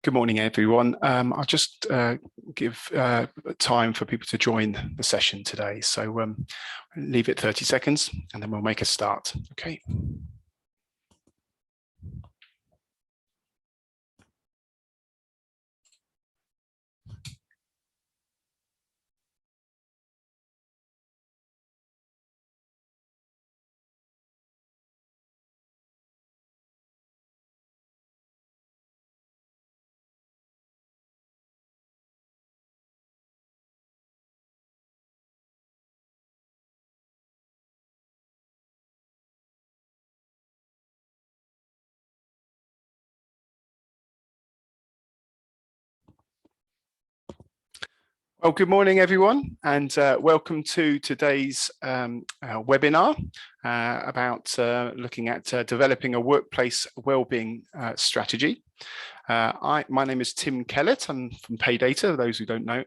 Good morning, everyone. I'll just give time for people to join the session today. So leave it 30 seconds and then we'll make a start. Okay. Well, good morning, everyone, and welcome to today's webinar about looking at developing a workplace wellbeing strategy. My name is Tim Kellett. I'm from Paydata, those who don't know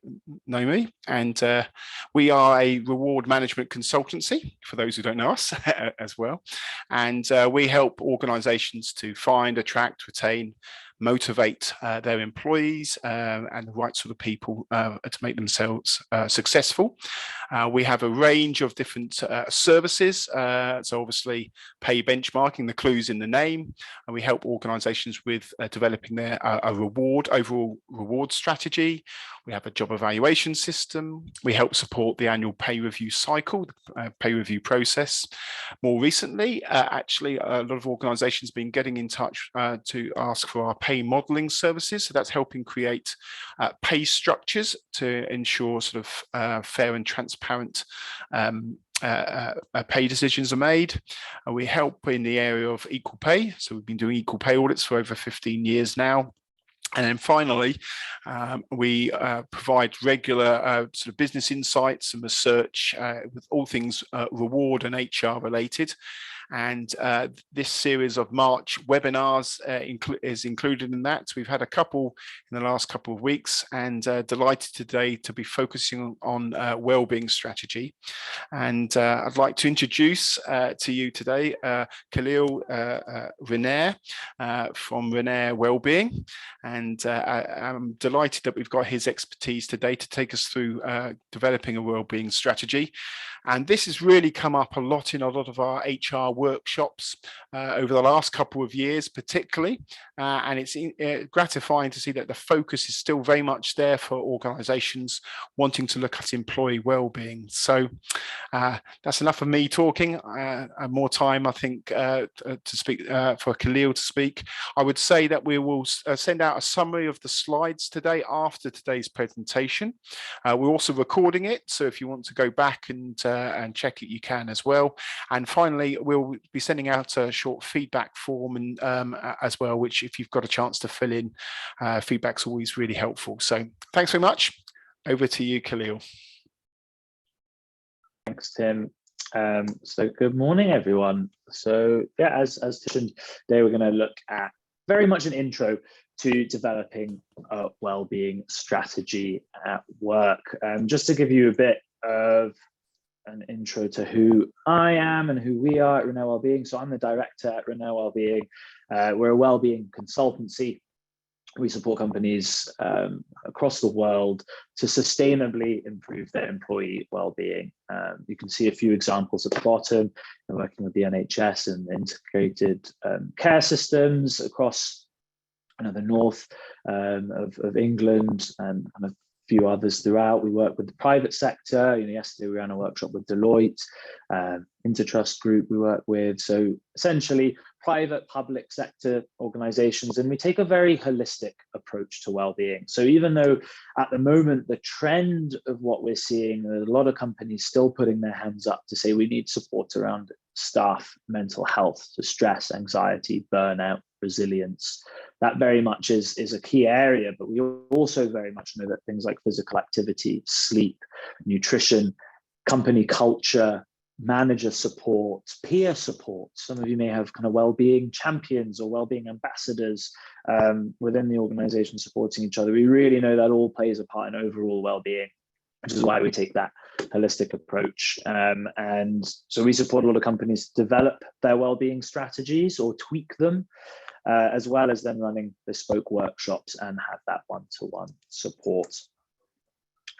me, and we are a reward management consultancy, for those who don't know us as well. And we help organizations to find, attract, retain, motivate their employees and the right sort of people to make themselves successful. We have a range of different services, so obviously pay benchmarking, the clues in the name, and we help organizations with developing their overall reward strategy. We have a job evaluation system. We help support the annual pay review cycle, the pay review process. More recently, actually, a lot of organizations have been getting in touch to ask for our pay modeling services. So that's helping create pay structures to ensure sort of fair and transparent pay decisions are made. We help in the area of equal pay. So we've been doing equal pay audits for over 15 years now. And then finally, we provide regular sort of business insights and research with all things reward and HR related. And this series of March webinars is included in that. We've had a couple in the last couple of weeks, and delighted today to be focusing on wellbeing strategy. And I'd like to introduce to you today Khalil Rener from Rener Wellbeing. And I'm delighted that we've got his expertise today to take us through developing a wellbeing strategy. And this has really come up a lot in a lot of our HR workshops over the last couple of years, particularly. And it's gratifying to see that the focus is still very much there for organizations wanting to look at employee well-being. So that's enough of me talking. More time, I think, to speak for Khalil to speak. I would say that we will send out a summary of the slides today after today's presentation. We're also recording it, so if you want to go back and check it, you can as well. And finally, we'll be sending out a short feedback form and as well, which if you've got a chance to fill in, feedback's always really helpful. So thanks very much. Over to you, Khalil. Thanks, Tim. So good morning, everyone. So yeah, as Tim, today we're going to look at very much an intro to developing a wellbeing strategy at work. Just to give you a bit of an intro to who I am and who we are at Rener Wellbeing. So I'm the director at Rener Wellbeing. We're a wellbeing consultancy. We support companies across the world to sustainably improve their employee well-being. You can see a few examples at the bottom. We're working with the NHS and integrated care systems across the north of England and a few others throughout. We work with the private sector. Yesterday we ran a workshop with Deloitte, Intertrust Group we work with. So essentially private, public sector organizations, and we take a very holistic approach to well-being. So even though at the moment the trend of what we're seeing, there's a lot of companies still putting their hands up to say we need support around staff mental health, so stress, anxiety, burnout, resilience. That very much is a key area, but we also very much know that things like physical activity, sleep, nutrition, company culture, manager support, peer support. Some of you may have kind of well-being champions or well-being ambassadors within the organization supporting each other. We really know that all plays a part in overall well-being, which is why we take that holistic approach. And so we support a lot of companies to develop their well-being strategies or tweak them. as well as then running bespoke workshops and have that one-to-one support.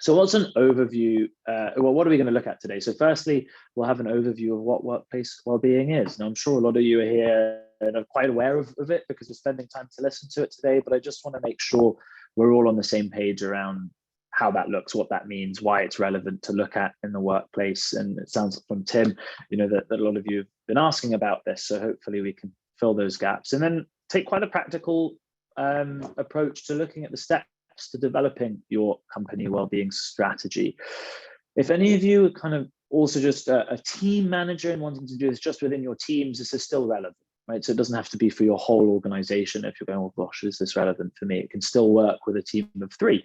So what's an overview? Well, what are we going to look at today? So firstly, we'll have an overview of what workplace wellbeing is. Now, I'm sure a lot of you are here and are quite aware of it because we're spending time to listen to it today, but I just want to make sure we're all on the same page around how that looks, what that means, why it's relevant to look at in the workplace. And it sounds from Tim, that a lot of you have been asking about this. So hopefully we can fill those gaps and then take quite a practical approach to looking at the steps to developing your company wellbeing strategy. If any of you are kind of also just a team manager and wanting to do this just within your teams, this is still relevant, right? So it doesn't have to be for your whole organization. If you're going, oh gosh, is this relevant for me? It can still work with a team of 3.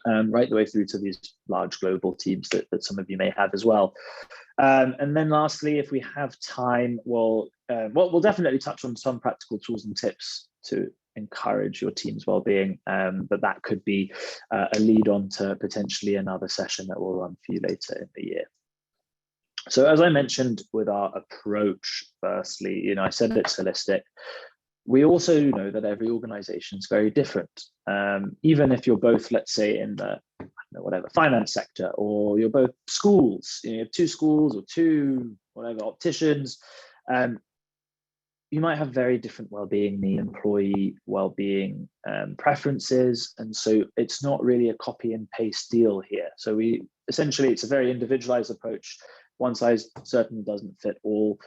Right the way through to these large global teams that some of you may have as well. And then lastly, if we have time, we'll definitely touch on some practical tools and tips to encourage your team's well-being, but that could be a lead on to potentially another session that we'll run for you later in the year. So as I mentioned with our approach, firstly, I said it's holistic. We also know that every organization is very different. Even if you're both, let's say, in the finance sector, or you're both schools, you have 2 schools or 2 opticians, you might have very different well-being needs, employee well-being preferences, and so it's not really a copy and paste deal here. So it's a very individualized approach. One size certainly doesn't fit all.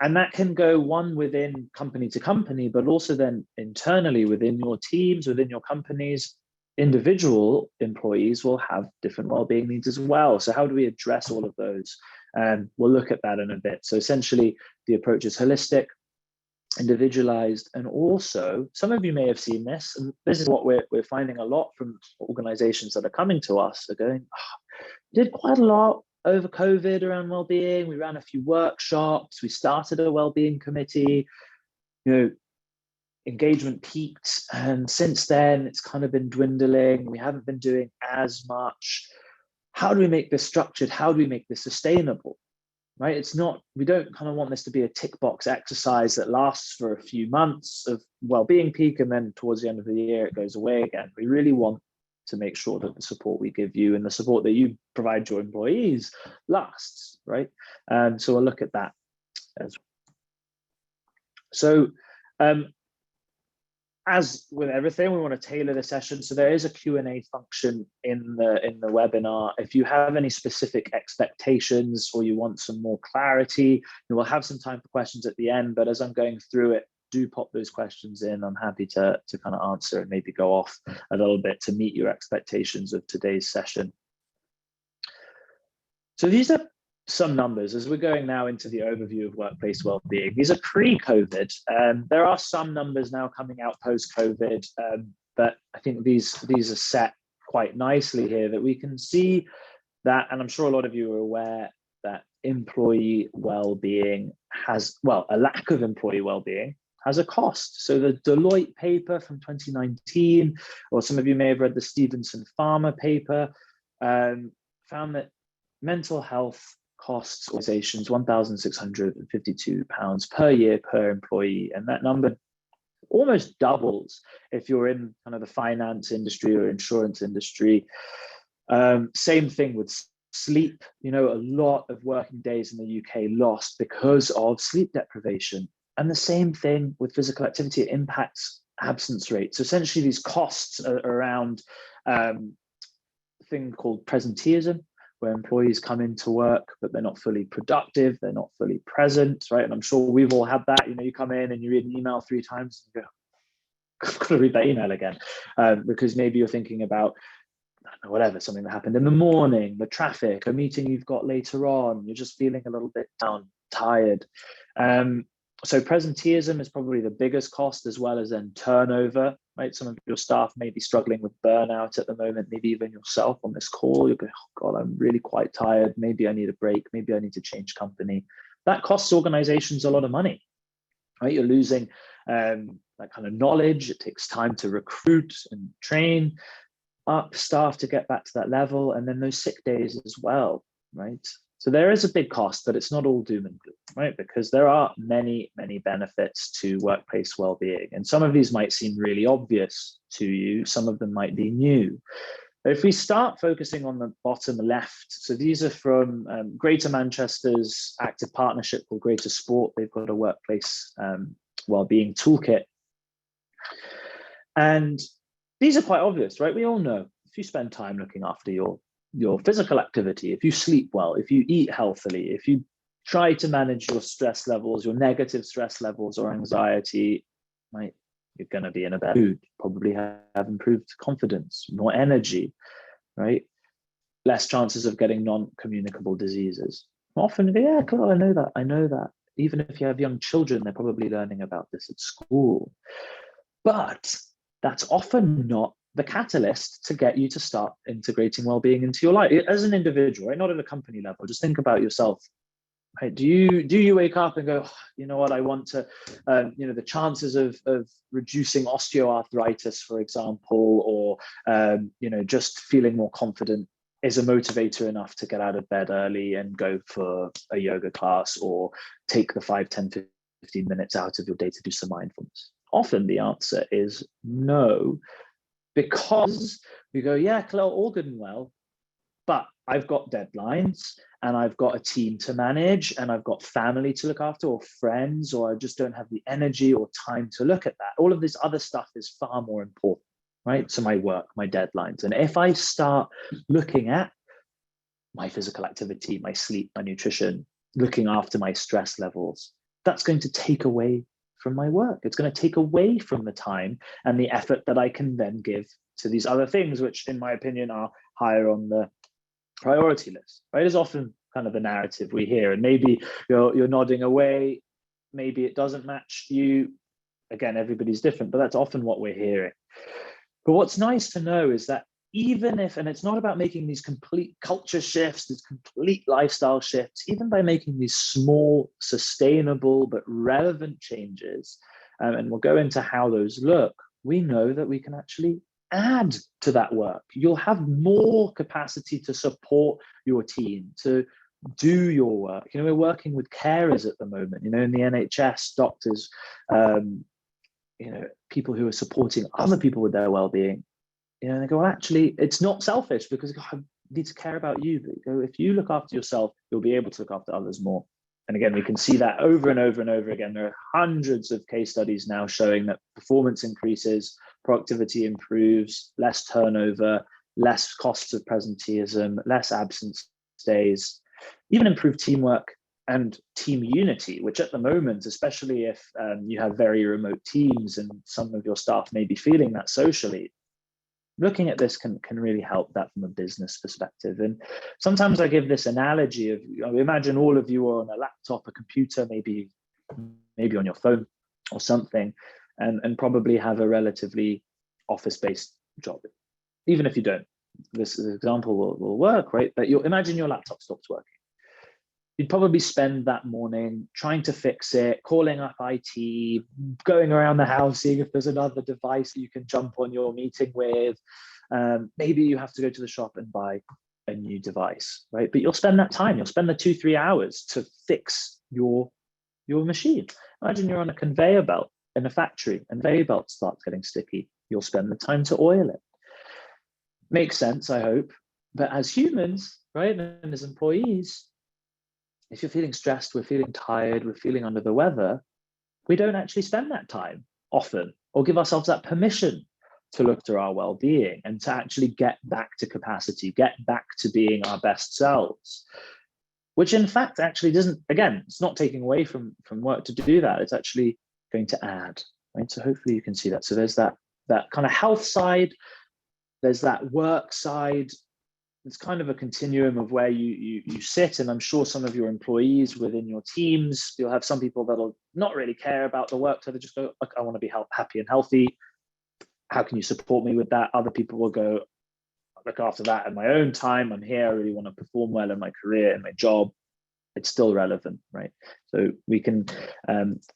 And that can go within company to company, but also then internally within your teams, within your companies, individual employees will have different well-being needs as well. So how do we address all of those? We'll look at that in a bit. So essentially, the approach is holistic, individualized, and also some of you may have seen this, and this is what we're finding a lot from organizations that are coming to us. They're going, did quite a lot over COVID around well-being. We ran a few workshops. We started a well-being committee. Engagement peaked, and since then it's kind of been dwindling. We haven't been doing as much. How do we make this structured? How do we make this sustainable? Right? We don't kind of want this to be a tick box exercise that lasts for a few months of well-being peak, and then towards the end of the year it goes away again. We really want to make sure that the support we give you and the support that you provide your employees lasts, right? So we'll look at that as well. So as with everything, we want to tailor the session. So there is a Q&A function in the webinar. If you have any specific expectations or you want some more clarity, we'll have some time for questions at the end, but as I'm going through it, do pop those questions in. I'm happy to kind of answer and maybe go off a little bit to meet your expectations of today's session. So these are some numbers as we're going now into the overview of workplace wellbeing. These are pre-COVID. There are some numbers now coming out post-COVID, but I think these are set quite nicely here that we can see that, and I'm sure a lot of you are aware that employee wellbeing a lack of employee wellbeing has a cost. So the Deloitte paper from 2019, or some of you may have read the Stevenson Pharma paper, found that mental health costs organizations £1,652 per year per employee. And that number almost doubles if you're in kind of the finance industry or insurance industry. Same thing with sleep. A lot of working days in the UK lost because of sleep deprivation. And the same thing with physical activity, it impacts absence rates. So essentially these costs are around a thing called presenteeism, where employees come into work, but they're not fully productive, they're not fully present, right? And I'm sure we've all had that. You come in and you read an email 3 times and you go, I've got to read that email again, because maybe you're thinking about something that happened in the morning, the traffic, a meeting you've got later on, you're just feeling a little bit down, tired. So presenteeism is probably the biggest cost, as well as then turnover, right? Some of your staff may be struggling with burnout at the moment, maybe even yourself on this call. You're going, oh God, I'm really quite tired. Maybe I need a break. Maybe I need to change company. That costs organizations a lot of money, right? You're losing that kind of knowledge. It takes time to recruit and train up staff to get back to that level. And then those sick days as well, right? So there is a big cost, but it's not all doom and gloom, right? Because there are many, many benefits to workplace well-being. And some of these might seem really obvious to you. Some of them might be new. If we start focusing on the bottom left, so these are from Greater Manchester's active partnership called Greater Sport. They've got a workplace well-being toolkit. And these are quite obvious, right? We all know if you spend time looking after your physical activity, if you sleep well, if you eat healthily, if you try to manage your stress levels, your negative stress levels or anxiety, right, you're going to be in a better mood, probably have improved confidence, more energy, right? Less chances of getting non-communicable diseases. Often, yeah, cool, I know that. Even if you have young children, they're probably learning about this at school. But that's often not the catalyst to get you to start integrating well-being into your life as an individual, right? Not at a company level. Just think about yourself. Right? Do you wake up and go, oh, you know what, I want to, the chances of reducing osteoarthritis, for example, or just feeling more confident is a motivator enough to get out of bed early and go for a yoga class or take the 5, 10, 15 minutes out of your day to do some mindfulness? Often the answer is no, because we go, yeah, Khalil, all good and well, but I've got deadlines and I've got a team to manage and I've got family to look after or friends, or I just don't have the energy or time to look at that. All of this other stuff is far more important, right? So my work, my deadlines. And if I start looking at my physical activity, my sleep, my nutrition, looking after my stress levels, that's going to take away from my work. It's going to take away from the time and the effort that I can then give to these other things, which in my opinion are higher on the priority list, right? Is often kind of the narrative we hear. And maybe you're nodding away, maybe it doesn't match you. Again, everybody's different, but that's often what we're hearing. But what's nice to know is that even if, and it's not about making these complete culture shifts, these complete lifestyle shifts, even by making these small, sustainable, but relevant changes, and we'll go into how those look, we know that we can actually add to that work. You'll have more capacity to support your team, to do your work. We're working with carers at the moment, in the NHS, doctors, people who are supporting other people with their well-being. And they go, well, actually, it's not selfish because I need to care about you. But if you look after yourself, you'll be able to look after others more. And again, we can see that over and over and over again. There are hundreds of case studies now showing that performance increases, productivity improves, less turnover, less costs of presenteeism, less absence days, even improved teamwork and team unity, which at the moment, especially if you have very remote teams and some of your staff may be feeling that socially, looking at this can really help that from a business perspective. And sometimes I give this analogy of, imagine all of you are on a laptop, a computer, maybe on your phone or something, and probably have a relatively office-based job. Even if you don't, this example will work, right? But imagine your laptop stops working. You'd probably spend that morning trying to fix it, calling up IT, going around the house, seeing if there's another device that you can jump on your meeting with. Maybe you have to go to the shop and buy a new device, right? But you'll spend that time. You'll spend the 2-3 hours to fix your machine. Imagine you're on a conveyor belt in a factory and conveyor belt starts getting sticky. You'll spend the time to oil it. Makes sense, I hope. But as humans, right, and as employees, if you're feeling stressed, we're feeling tired, we're feeling under the weather, we don't actually spend that time often or give ourselves that permission to look to our well-being and to actually get back to capacity, get back to being our best selves, which in fact actually doesn't, again, it's not taking away from work to do that. It's actually going to add, right? So hopefully you can see that. So there's that kind of health side, there's that work side. It's kind of a continuum of where you sit, and I'm sure some of your employees within your teams, you'll have some people that'll not really care about the work, so they just go, I want to be happy and healthy. How can you support me with that? Other people will go, look after that in my own time. I'm here. I really want to perform well in my career and my job. It's still relevant, right? So we can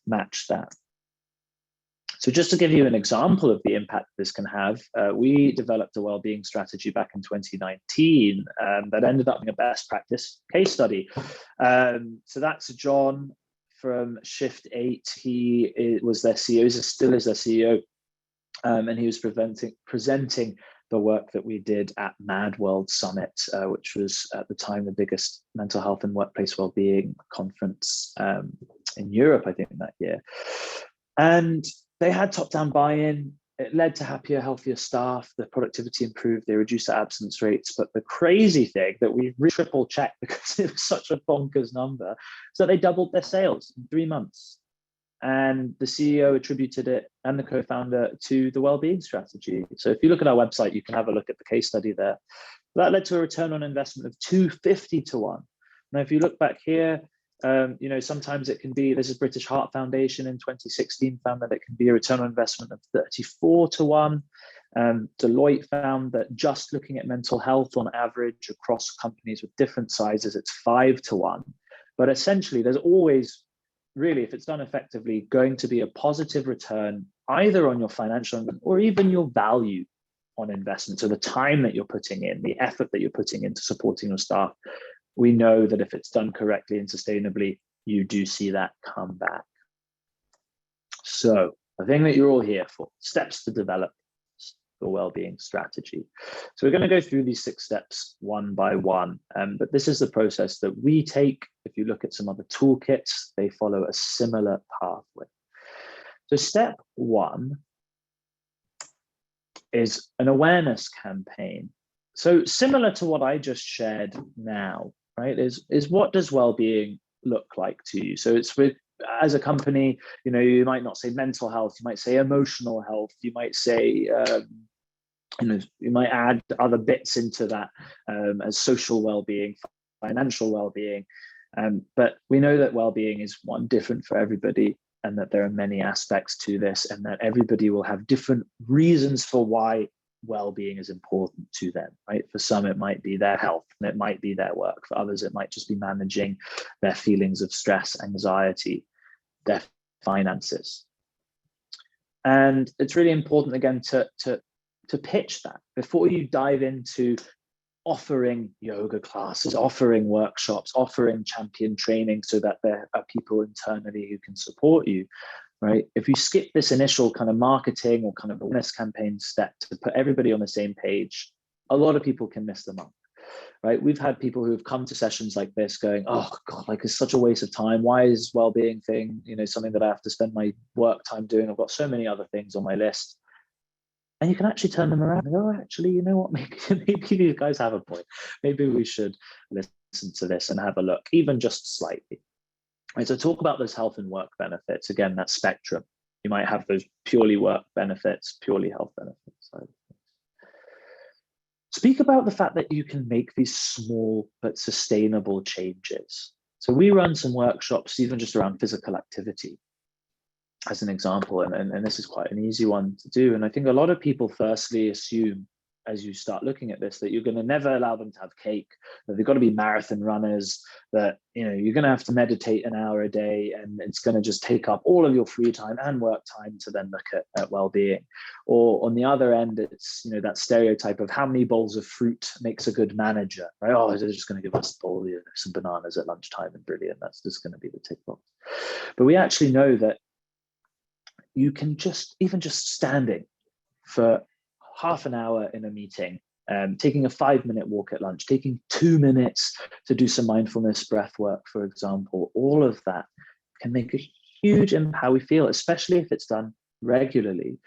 match that. So just to give you an example of the impact this can have, we developed a wellbeing strategy back in 2019 that ended up being a best practice case study. So that's John from Shift 8. He was their CEO, he still is their CEO, and he was presenting the work that we did at Mad World Summit, which was at the time the biggest mental health and workplace wellbeing conference in Europe, I think, that year. And they had top-down buy-in. It led to happier, healthier staff. The productivity improved. They reduced their absence rates. But the crazy thing that we triple-checked because it was such a bonkers number is that they doubled their sales in 3 months. And the CEO attributed it, and the co-founder, to the wellbeing strategy. So if you look at our website, you can have a look at the case study there. That led to a return on investment of 250 to 1. Now, if you look back here, sometimes it can be, this is British Heart Foundation in 2016 found that it can be a return on investment of 34 to 1. Deloitte found that just looking at mental health on average across companies with different sizes, it's 5 to 1. But essentially, there's always, really, if it's done effectively, going to be a positive return either on your financial or even your value on investment. So the time that you're putting in, the effort that you're putting into supporting your staff, we know that if it's done correctly and sustainably, you do see that come back. So the thing that you're all here for, steps to develop the wellbeing strategy. So we're going to go through these 6 steps one by one, but this is the process that we take. If you look at some other toolkits, they follow a similar pathway. So step 1 is an awareness campaign. So similar to what I just shared now, right, is what does well-being look like to you? So it's with, as a company, you might not say mental health, you might say emotional health, you might say, you might add other bits into that as social well-being, financial well-being. But we know that well-being is one different for everybody, and that there are many aspects to this, and that everybody will have different reasons for why well-being is important to them, right? For some, it might be their health, and it might be their work. For others, it might just be managing their feelings of stress, anxiety, their finances. And it's really important, again, to pitch that before you dive into offering yoga classes, offering workshops, offering champion training so that there are people internally who can support you. Right? If you skip this initial kind of marketing or kind of awareness campaign step to put everybody on the same page, a lot of people can miss the mark. Right? We've had people who have come to sessions like this going, oh God, like it's such a waste of time. Why is well-being thing, something that I have to spend my work time doing? I've got so many other things on my list. And you can actually turn them around and go, oh, actually, you know what? Maybe these guys have a point. Maybe we should listen to this and have a look, even just slightly. Right, so talk about those health and work benefits. Again, that spectrum. You might have those purely work benefits, purely health benefits. Speak about the fact that you can make these small but sustainable changes. So we run some workshops, even just around physical activity, as an example, and this is quite an easy one to do. And I think a lot of people firstly assume, as you start looking at this, that you're going to never allow them to have cake, that they've got to be marathon runners, that you're going to have to meditate an hour a day, and it's going to just take up all of your free time and work time to then look at well-being. Or on the other end, it's that stereotype of how many bowls of fruit makes a good manager, right? Oh, they're just going to give us some bananas at lunchtime, and brilliant, that's just going to be the tick box. But we actually know that you can even just standing for half an hour in a meeting, taking a 5-minute walk at lunch, taking 2 minutes to do some mindfulness breath work, for example, all of that can make a huge impact how we feel, especially if it's done regularly.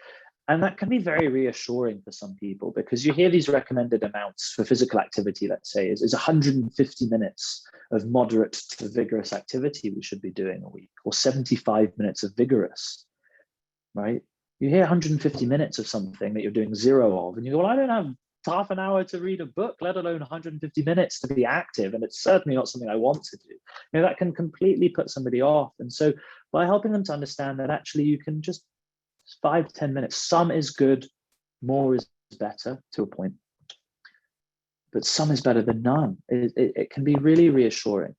And that can be very reassuring for some people, because you hear these recommended amounts for physical activity, let's say, is 150 minutes of moderate to vigorous activity we should be doing a week, or 75 minutes of vigorous, right? You hear 150 minutes of something that you're doing 0 of, and you go, well, I don't have half an hour to read a book, let alone 150 minutes to be active. And it's certainly not something I want to do. That can completely put somebody off. And so by helping them to understand that actually you can just 5-10 minutes, some is good, more is better to a point, but some is better than none. It can be really reassuring.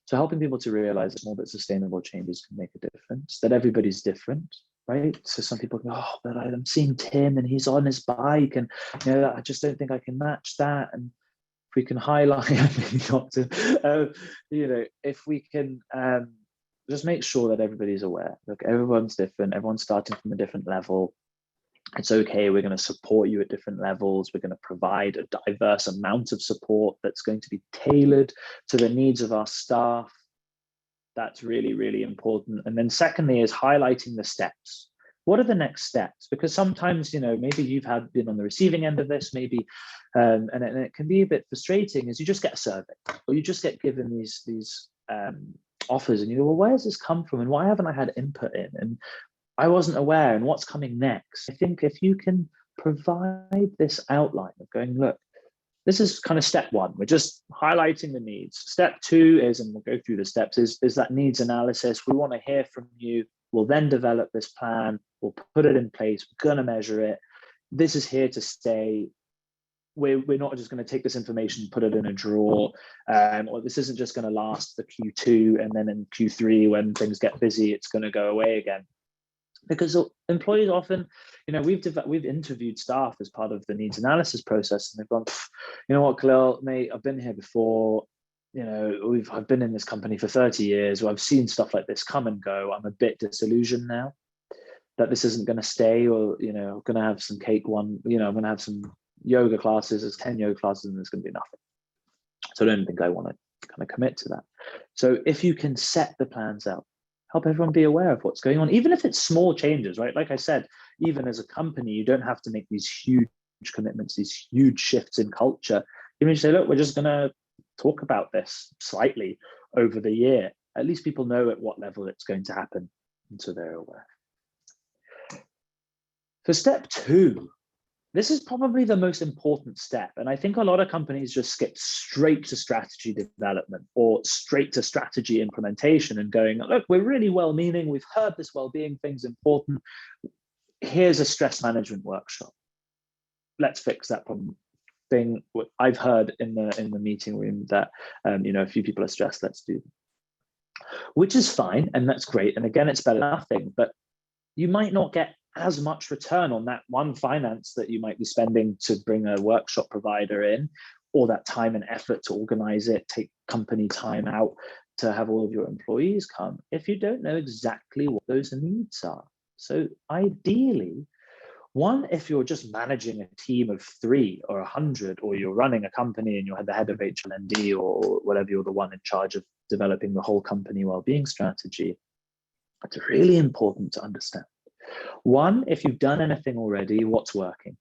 So helping people to realize that small but sustainable changes can make a difference, that everybody's different, right? So some people go, oh, but I'm seeing Tim and he's on his bike, and I just don't think I can match that. And if we can highlight, if we can just make sure that everybody's aware. Look, everyone's different. Everyone's starting from a different level. It's okay. We're going to support you at different levels. We're going to provide a diverse amount of support that's going to be tailored to the needs of our staff. That's really, really important. And then secondly is highlighting the steps. What are the next steps? Because sometimes, maybe you've been on the receiving end of this, maybe, and it can be a bit frustrating, is you just get a survey or you just get given these offers and you go, well, where does this come from? And why haven't I had input in? And I wasn't aware, and what's coming next? I think if you can provide this outline of going, look, this is kind of step one. We're just highlighting the needs. Step two is, and we'll go through the steps, is that needs analysis. We want to hear from you. We'll then develop this plan. We'll put it in place. We're going to measure it. This is here to stay. We're not just going to take this information, put it in a drawer, or this isn't just going to last for Q2, and then in Q3, when things get busy, it's going to go away again. Because employees often, we've interviewed staff as part of the needs analysis process, and they've gone, you know what, Khalil, mate, I've been here before. I've been in this company for 30 years, or I've seen stuff like this come and go. I'm a bit disillusioned now that this isn't going to stay, or I'm going to have some cake I'm going to have some yoga classes. There's 10 yoga classes, and there's going to be nothing. So I don't think I want to kind of commit to that. So if you can set the plans out, help everyone be aware of what's going on, even if it's small changes, right? Like I said, even as a company, you don't have to make these huge commitments, these huge shifts in culture. You may say, look, we're just going to talk about this slightly over the year. At least people know at what level it's going to happen, and so they're aware. For step two, this is probably the most important step. And I think a lot of companies just skip straight to strategy development or straight to strategy implementation and going, look, we're really well-meaning. We've heard this well-being thing's important. Here's a stress management workshop. Let's fix that problem. Thing I've heard in the meeting room that, a few people are stressed, let's do them. Which is fine. And that's great. And again, it's better than nothing, but you might not get as much return on that one finance that you might be spending to bring a workshop provider in, or that time and effort to organize it, take company time out to have all of your employees come, if you don't know exactly what those needs are. So ideally, one, if you're just managing a team of 3 or 100, or you're running a company and you're the head of HLND or whatever, you're the one in charge of developing the whole company wellbeing strategy, it's really important to understand. One, if you've done anything already, what's working?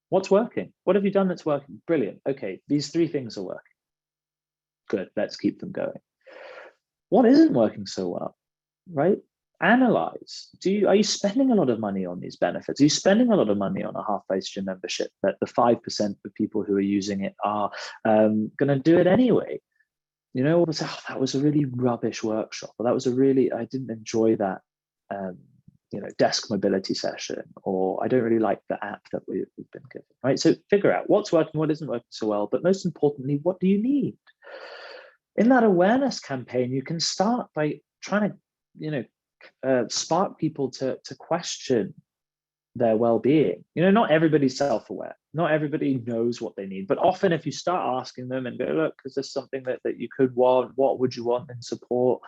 What's working? What have you done that's working? Brilliant. Okay, these 3 things are working. Good, let's keep them going. What isn't working so well, right? Analyze. Are you spending a lot of money on these benefits? Are you spending a lot of money on a half-price gym membership that the 5% of people who are using it are going to do it anyway? Or say, oh, that was a really rubbish workshop, or that was I didn't enjoy that desk mobility session, or I don't really like the app that we've been given, right? So figure out what's working, what isn't working so well, but most importantly, what do you need? In that awareness campaign, you can start by trying to, spark people to question their well-being. Not everybody's self-aware. Not everybody knows what they need, but often if you start asking them and go, look, is this something that you could want? What would you want in support?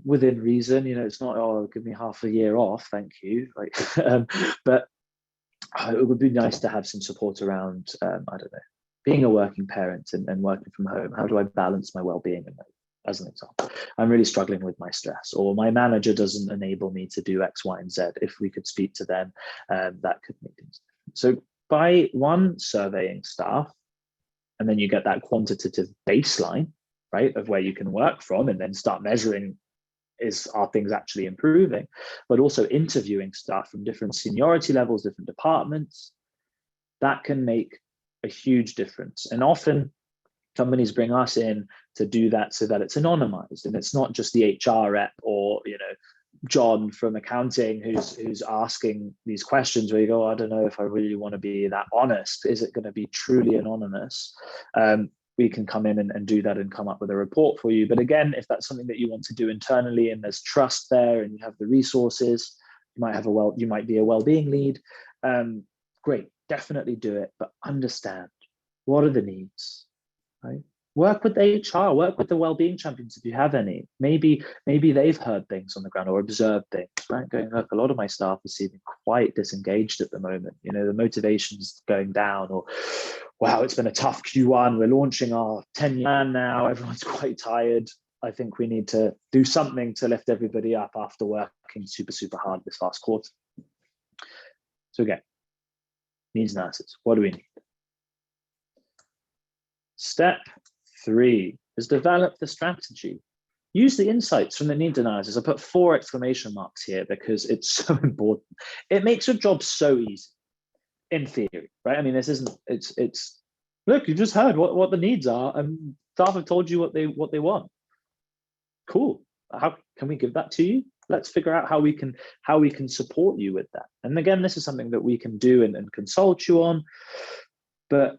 Within reason, it's not, oh, give me half a year off, thank you. But it would be nice to have some support around, I don't know, being a working parent and working from home. How do I balance my well-being? As an example, I'm really struggling with my stress, or my manager doesn't enable me to do X, Y, and Z. If we could speak to them, that could make things different. So by one, surveying staff, and then you get that quantitative baseline, right, of where you can work from, and then start measuring, are things actually improving? But also interviewing staff from different seniority levels, different departments, that can make a huge difference. And often companies bring us in to do that so that it's anonymized, and it's not just the HR rep or John from accounting who's asking these questions where you go, I don't know if I really want to be that honest. Is it going to be truly anonymous? We can come in and do that and come up with a report for you. But again, if that's something that you want to do internally and there's trust there and you have the resources, you might be a well-being lead. Great, definitely do it, but understand what are the needs, right? Work with HR, work with the well-being champions if you have any. Maybe they've heard things on the ground or observed things, right? Going, look, a lot of my staff are seeming quite disengaged at the moment. You know, the motivation's going down, or wow, it's been a tough Q1. We're launching our 10-year plan now. Everyone's quite tired. I think we need to do something to lift everybody up after working super, super hard this last quarter. So again, needs analysis. What do we need? Step 3 is develop the strategy. Use the insights from the needs analysis. I put 4 exclamation marks here because it's so important. It makes your job so easy in theory, right? I mean, this isn't, it's look, you just heard what the needs are and staff have told you what they want. Cool. How can we give that to you? Let's figure out how we can support you with that. And again, this is something that we can do and consult you on. But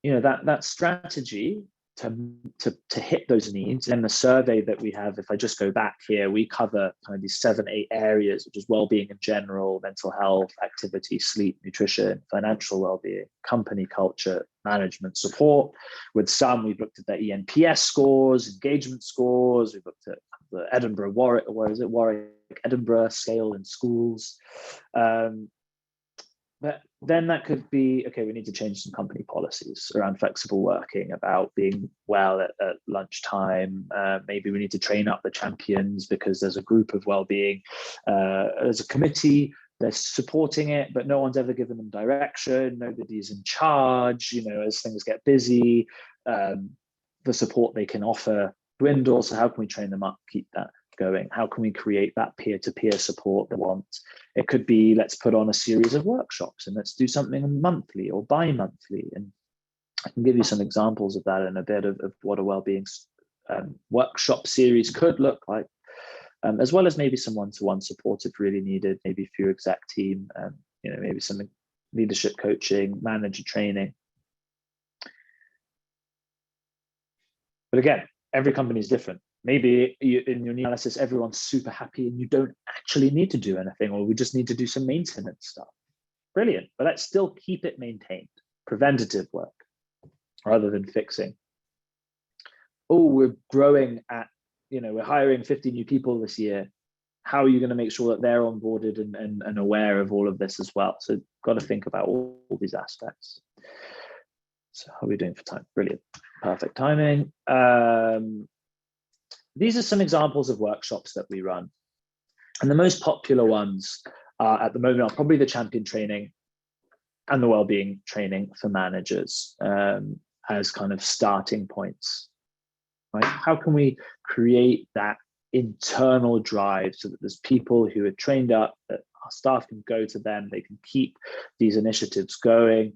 you know, that strategy to hit those needs, and the survey that we have, if I just go back here, we cover kind of these 7-8 areas, which is well-being in general, mental health, activity, sleep, nutrition, financial well-being, company culture, management support. With some, we've looked at their ENPS scores, engagement scores. We've looked at the Warwick Edinburgh scale in schools. But then that could be, okay, we need to change some company policies around flexible working, about being well at lunchtime. Maybe we need to train up the champions because there's a group of well-being, there's a committee, they're supporting it, but no one's ever given them direction. Nobody's in charge, you know, as things get busy, the support they can offer dwindles. So how can we train them up, keep that going? How can we create that peer-to-peer support they want? It could be, let's put on a series of workshops and let's do something monthly or bi-monthly. And I can give you some examples of that in a bit of what a wellbeing workshop series could look like, as well as maybe some one-to-one support if really needed, maybe a few exec team, you know, maybe some leadership coaching, manager training. But again, every company is different. Maybe in your analysis, everyone's super happy and you don't actually need to do anything, or we just need to do some maintenance stuff. Brilliant, but let's still keep it maintained. Preventative work rather than fixing. Oh, we're growing at, you know, we're hiring 50 new people this year. How are you going to make sure that they're onboarded and aware of all of this as well? So got to think about all these aspects. So how are we doing for time? Brilliant, perfect timing. These are some examples of workshops that we run. And the most popular ones at the moment are probably the champion training and the wellbeing training for managers as kind of starting points, right? How can we create that internal drive so that there's people who are trained up, that our staff can go to them, they can keep these initiatives going,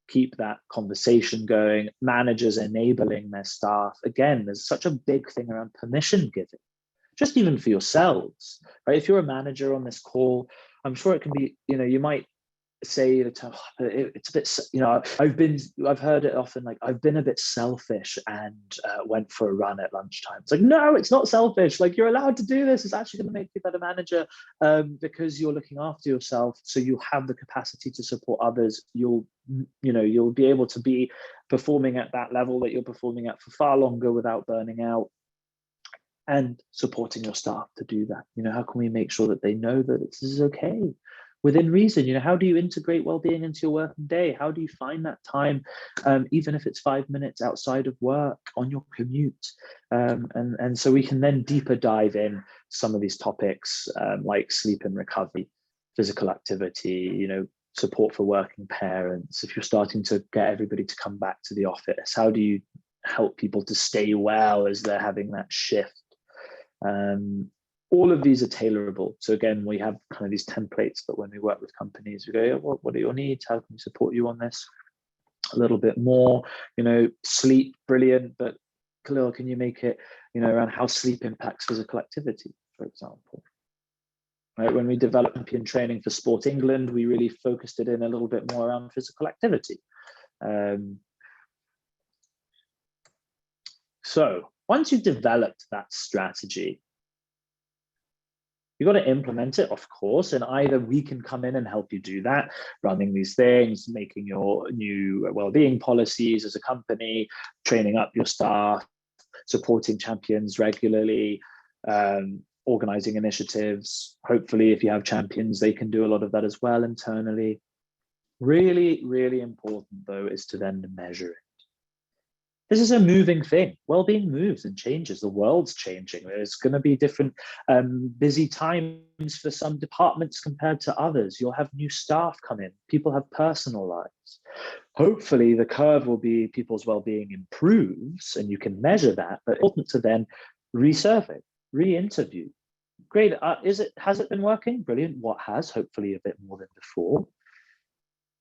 keep that conversation going, managers enabling their staff. Again, there's such a big thing around permission giving, just even for yourselves, right? If you're a manager on this call, I'm sure it can be, you know, you might say it's a bit, you know, I've heard it often, like, I've been a bit selfish and went for a run at lunchtime. It's like, no, it's not selfish. Like, you're allowed to do this. It's actually going to make you a better manager because you're looking after yourself. So you have the capacity to support others. You'll be able to be performing at that level that you're performing at for far longer without burning out, and supporting your staff to do that. You know, how can we make sure that they know that this is okay? Within reason, you know, how do you integrate well-being into your working day? How do you find that time, even if it's 5 minutes outside of work on your commute? And so we can then deeper dive in some of these topics like sleep and recovery, physical activity, you know, support for working parents. If you're starting to get everybody to come back to the office, how do you help people to stay well as they're having that shift? All of these are tailorable. So again, we have kind of these templates, but when we work with companies, we go, what are your needs? How can we support you on this? A little bit more, you know, sleep, brilliant, but Khalil, can you make it, you know, around how sleep impacts physical activity, for example? Right, when we developed champion training for Sport England, we really focused it in a little bit more around physical activity. So once you've developed that strategy, You've got to implement it, of course, and either we can come in and help you do that, running these things, making your new well-being policies as a company, training up your staff, supporting champions regularly, organizing initiatives. Hopefully, if you have champions, they can do a lot of that as well internally. Really, really important, though, is to then measure it. This is a moving thing. Well-being moves and changes. The world's changing. There's going to be different busy times for some departments compared to others. You'll have new staff come in. People have personal lives. Hopefully, the curve will be people's well-being improves, and you can measure that. But it's important to then resurvey, re-interview. Great. Has it been working? Brilliant. What has? Hopefully, a bit more than before.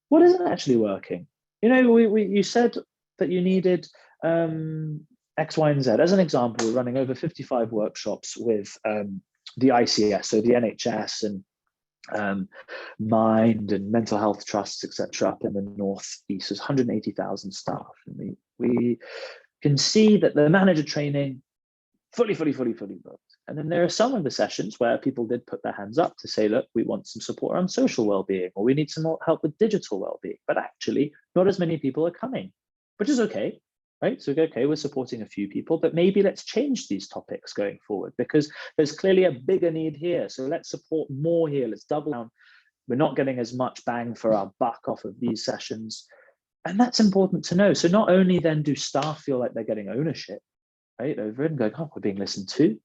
What isn't actually working? You know, you said that you needed X, Y, and Z. As an example, we're running over 55 workshops with the ICS, so the NHS and Mind and mental health trusts, etc., up in the northeast. There's 180,000 staff, and we can see that the manager training fully booked. And then there are some of the sessions where people did put their hands up to say, look, we want some support around social well-being, or we need some more help with digital well-being. But actually, not as many people are coming, which is okay, right? So, okay, we're supporting a few people, but maybe let's change these topics going forward, because there's clearly a bigger need here. So let's support more here. Let's double down. We're not getting as much bang for our buck off of these sessions. And that's important to know. So not only then do staff feel like they're getting ownership, right, over it and going, oh, we're being listened to.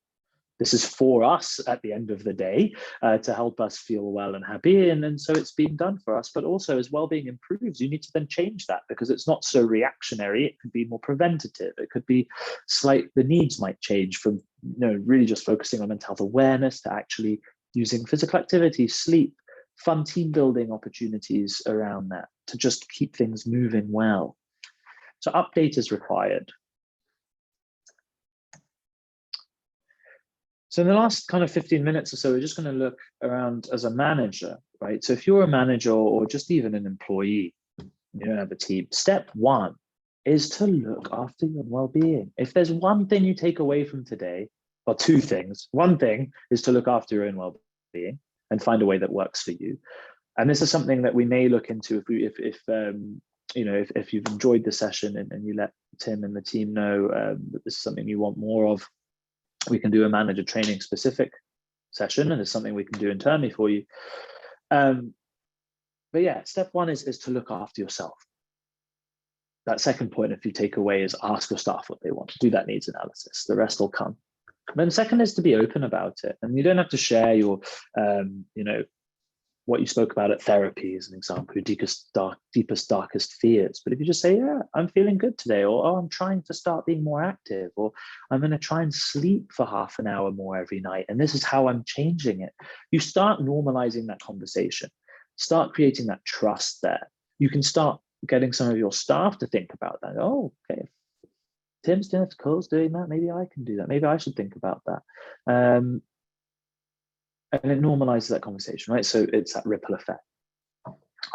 This is for us at the end of the day to help us feel well and happy. And so it's being done for us. But also, as well-being improves, you need to then change that, because it's not so reactionary. It could be more preventative. It could be the needs might change from, really just focusing on mental health awareness to actually using physical activity, sleep, fun team building opportunities around that to just keep things moving well. So update is required. So in the last kind of 15 minutes or so, we're just going to look around as a manager, right? So if you're a manager or just even an employee, you don't have a team, step one is to look after your well-being. If there's one thing you take away from today, or two things, one thing is to look after your own well-being and find a way that works for you. And this is something that we may look into if you've enjoyed the session and you let Tim and the team know that this is something you want more of. We can do a manager training specific session, and it's something we can do internally for you. But yeah, step one is to look after yourself. That second point, if you take away, is ask your staff what they want. Do that needs analysis. The rest will come. And then second is to be open about it. And you don't have to share your, what you spoke about at therapy as an example, your deepest, darkest fears. But if you just say, yeah, I'm feeling good today, or oh, I'm trying to start being more active, or I'm going to try and sleep for half an hour more every night, and this is how I'm changing it. You start normalizing that conversation, start creating that trust there. You can start getting some of your staff to think about that. Oh, okay, if Tim's doing it, Cole's doing that, maybe I can do that. Maybe I should think about that. And it normalizes that conversation, right? So it's that ripple effect.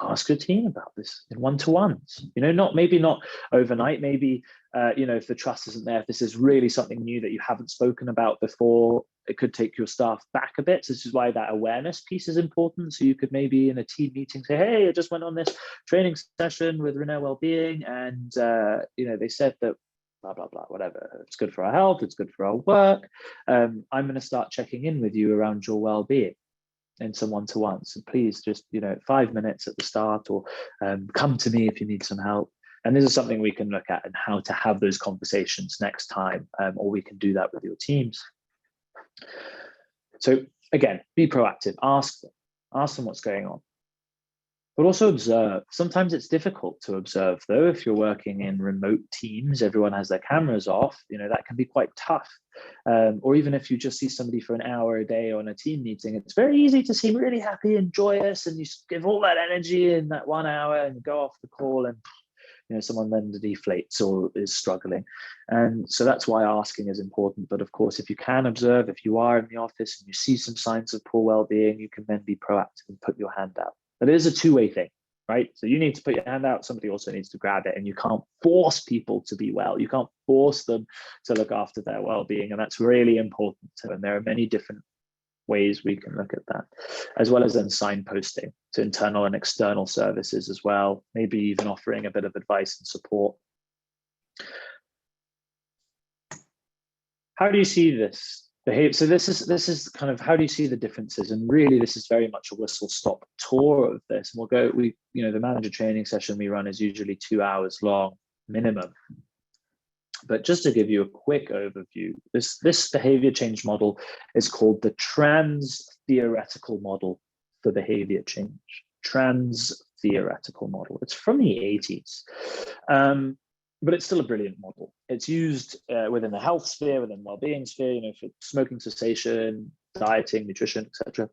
Ask your team about this in one-to-ones, maybe not overnight, maybe, if the trust isn't there, if this is really something new that you haven't spoken about before, it could take your staff back a bit. So this is why that awareness piece is important. So you could maybe in a team meeting say, hey, I just went on this training session with Rener Wellbeing, and, they said that blah, blah, blah, whatever. It's good for our health. It's good for our work. I'm going to start checking in with you around your well-being in some one-to-ones. And please just, 5 minutes at the start, or come to me if you need some help. And this is something we can look at, and how to have those conversations next time, or we can do that with your teams. So again, be proactive. Ask them what's going on. But also observe. Sometimes it's difficult to observe, though. If you're working in remote teams, everyone has their cameras off, that can be quite tough. Or even if you just see somebody for an hour a day on a team meeting, it's very easy to seem really happy and joyous, and you give all that energy in that 1 hour and go off the call, and someone then deflates or is struggling. And so that's why asking is important. But of course, if you can observe, if you are in the office and you see some signs of poor well-being, you can then be proactive and put your hand out. But it is a two-way thing, right? So you need to put your hand out, somebody also needs to grab it, and you can't force people to be well. You can't force them to look after their well-being, and that's really important. And there are many different ways we can look at that, as well as then signposting to internal and external services as well, maybe even offering a bit of advice and support. How do you see this behavior? So this is kind of, how do you see the differences? And really, this is very much a whistle-stop tour of this. And we'll go, the manager training session we run is usually 2 hours long minimum. But just to give you a quick overview, this behavior change model is called the trans-theoretical model for behavior change. Trans-theoretical model. It's from the 80s. But it's still a brilliant model. It's used within the health sphere, within the well-being sphere, for smoking cessation, dieting, nutrition, etc.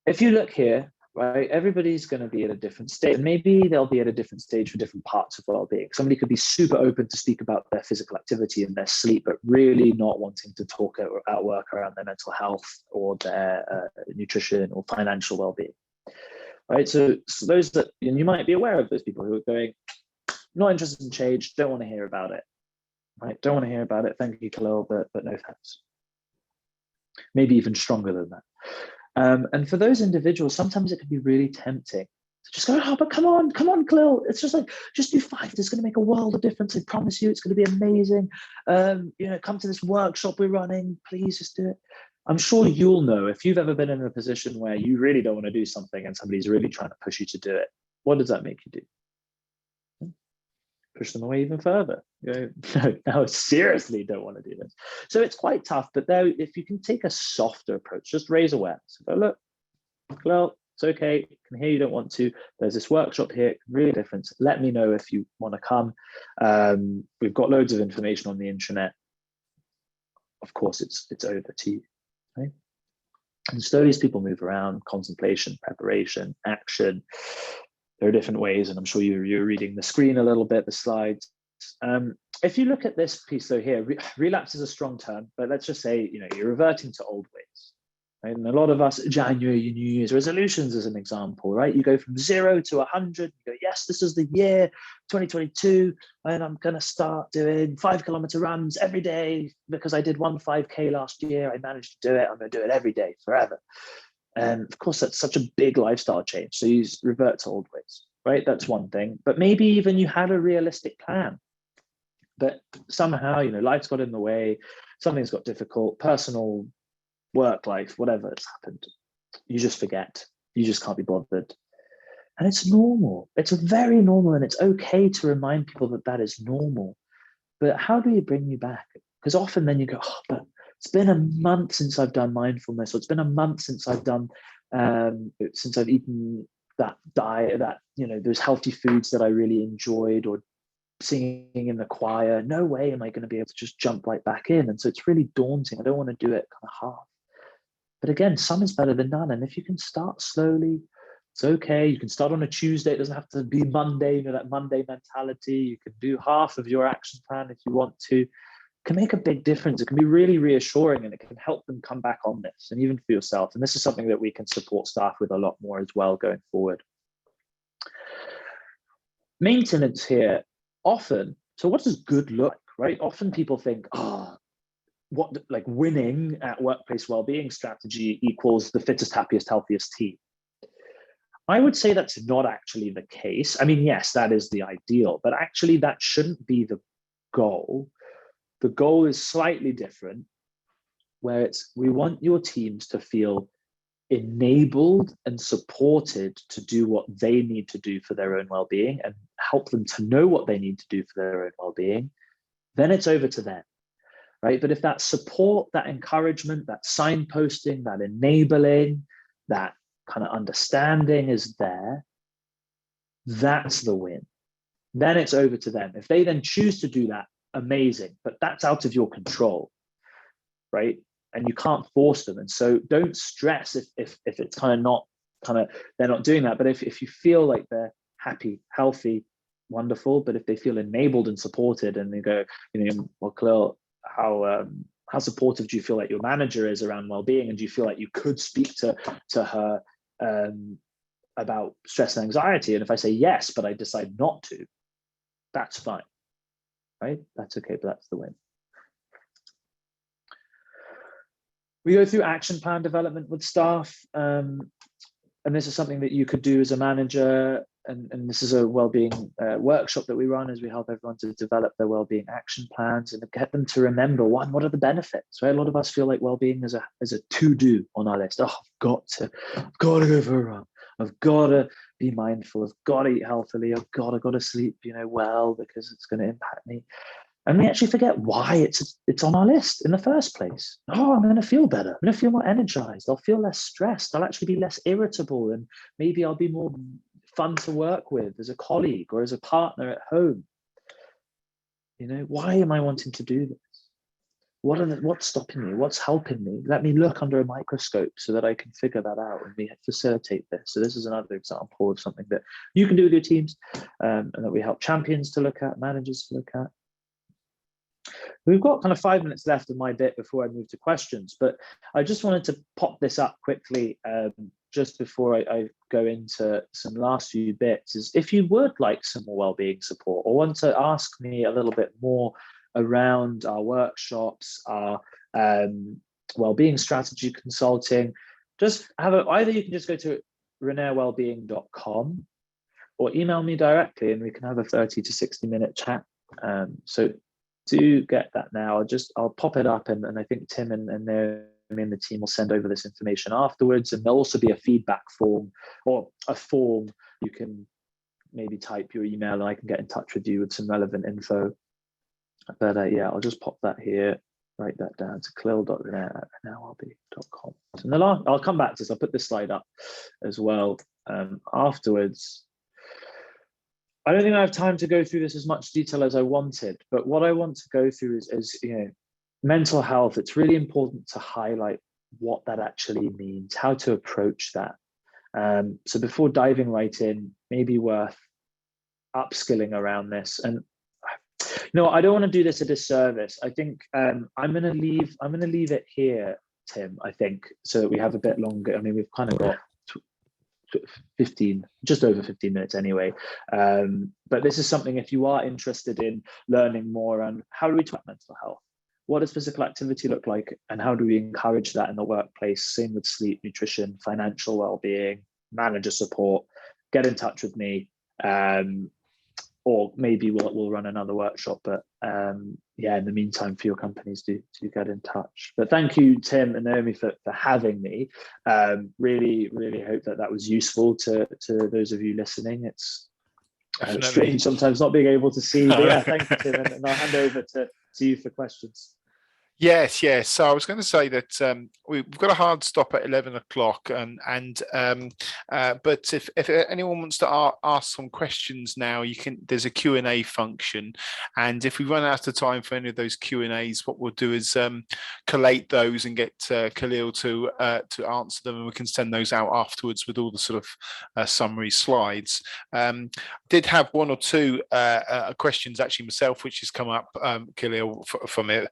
If you look here, right, everybody's going to be at a different stage, and maybe they'll be at a different stage for different parts of well-being. Somebody could be super open to speak about their physical activity and their sleep, but really not wanting to talk at work around their mental health or their nutrition or financial well-being. Right, so those that, and you might be aware of those people who are going, not interested in change, don't want to hear about it. Right, don't want to hear about it. Thank you, Khalil, but no thanks. Maybe even stronger than that. And for those individuals, sometimes it can be really tempting to just go, oh, but come on, Khalil. It's just like, just do 5. It's going to make a world of difference. I promise you, it's going to be amazing. Come to this workshop we're running. Please just do it. I'm sure you'll know if you've ever been in a position where you really don't want to do something and somebody's really trying to push you to do it. What does that make you do? Push them away even further. You go, no, I seriously don't want to do this. So it's quite tough, but though, if you can take a softer approach, just raise awareness. Go, look, well, it's okay. I can hear you don't want to. There's this workshop here, really different. Let me know if you want to come. We've got loads of information on the intranet. Of course, it's over to you. Right? And slowly as people move around, contemplation, preparation, action, there are different ways, and I'm sure you're reading the screen a little bit, the slides. If you look at this piece though here, relapse is a strong term, but let's just say, you're reverting to old ways. Right? And a lot of us, January, New Year's resolutions as an example, right? You go from 0 to 100, you go, yes, this is the year 2022, and I'm going to start doing 5-kilometer runs every day because I did 1 5K last year. I managed to do it. I'm going to do it every day forever. And of course, that's such a big lifestyle change. So you revert to old ways, right? That's one thing. But maybe even you had a realistic plan, but somehow, life's got in the way. Something's got difficult, personal, work life, whatever has happened. You just forget. You just can't be bothered. And it's normal. It's very normal, and it's okay to remind people that that is normal. But how do you bring you back? Because often then you go, oh, but it's been a month since I've done mindfulness, or it's been a month since I've done, since I've eaten that diet, that, those healthy foods that I really enjoyed, or singing in the choir. No way am I going to be able to just jump right back in. And so it's really daunting. I don't want to do it kind of half. But again, some is better than none. And if you can start slowly, it's okay. You can start on a Tuesday. It doesn't have to be Monday, that Monday mentality. You can do half of your action plan if you want to. It can make a big difference. It can be really reassuring, and it can help them come back on this, and even for yourself. And this is something that we can support staff with a lot more as well going forward. Maintenance here, often. So what does good look like, right? Often people think, winning at workplace wellbeing strategy equals the fittest, happiest, healthiest team. I would say that's not actually the case. I mean, yes, that is the ideal, but actually that shouldn't be the goal. The goal is slightly different, where we want your teams to feel enabled and supported to do what they need to do for their own well-being, and help them to know what they need to do for their own well-being. Then it's over to them. Right? But if that support, that encouragement, that signposting, that enabling, that kind of understanding is there, that's the win. Then it's over to them. If they then choose to do that, amazing, but that's out of your control, right? And you can't force them. And so don't stress if it's they're not doing that. But if you feel like they're happy, healthy, wonderful, but if they feel enabled and supported, and they go, well, Khalil, how supportive do you feel like your manager is around well-being, and do you feel like you could speak to her about stress and anxiety? And if I say yes, but I decide not to, that's fine, right? That's okay, but that's the win. We go through action plan development with staff, and this is something that you could do as a manager. And this is a wellbeing workshop that we run, as we help everyone to develop their wellbeing action plans and get them to remember what are the benefits. Right, a lot of us feel like wellbeing is a to-do on our list. Oh, I've got to go for a run. I've got to be mindful. I've got to eat healthily. I've got to sleep, well, because it's going to impact me. And we actually forget why it's on our list in the first place. Oh, I'm going to feel better. I'm going to feel more energized. I'll feel less stressed. I'll actually be less irritable, and maybe I'll be more fun to work with as a colleague or as a partner at home. Why am I wanting to do this? What's stopping me? What's helping me? Let me look under a microscope so that I can figure that out, and we facilitate this. So this is another example of something that you can do with your teams, and that we help champions to look at, managers to look at. We've got kind of 5 minutes left of my bit before I move to questions, but I just wanted to pop this up quickly just before I go into some last few bits. Is if you would like some more wellbeing support or want to ask me a little bit more around our workshops, our wellbeing strategy consulting, just either you can just go to renerwellbeing.com or email me directly, and we can have a 30 to 60 minute chat. So do get that now. I'll pop it up, and I think Tim and the team will send over this information afterwards, and there'll also be a feedback form or a form. You can maybe type your email and I can get in touch with you with some relevant info. But yeah, I'll just pop that here, write that down to khalil.rener@renerwellbeing.com. And I'll come back to this. I'll put this slide up as well afterwards. I don't think I have time to go through this as much detail as I wanted, but what I want to go through is mental health. It's really important to highlight what that actually means, how to approach that. So before diving right in, maybe worth upskilling around this. And I don't want to do this a disservice. I think I'm going to leave it here, Tim, I think, so that we have a bit longer. I mean, we've kind of got just over 15 minutes anyway, but this is something, if you are interested in learning more on how do we talk mental health, what does physical activity look like, and how do we encourage that in the workplace, same with sleep, nutrition, financial well-being, manager support, get in touch with me, or maybe we'll run another workshop. But yeah, in the meantime, for your companies, do get in touch. But thank you, Tim and Naomi, for having me. Really hope that was useful to those of you listening. It's strange sometimes not being able to see, but yeah, thank you, Tim, and I'll hand over to you for questions. Yes. So I was going to say that we've got a hard stop at 11 o'clock, but if anyone wants to ask some questions now, there's a Q&A function, and if we run out of time for any of those Q&As, what we'll do is collate those and get Khalil to answer them, and we can send those out afterwards with all the sort of summary slides. Did have one or two questions actually myself, which has come up, Khalil, from it.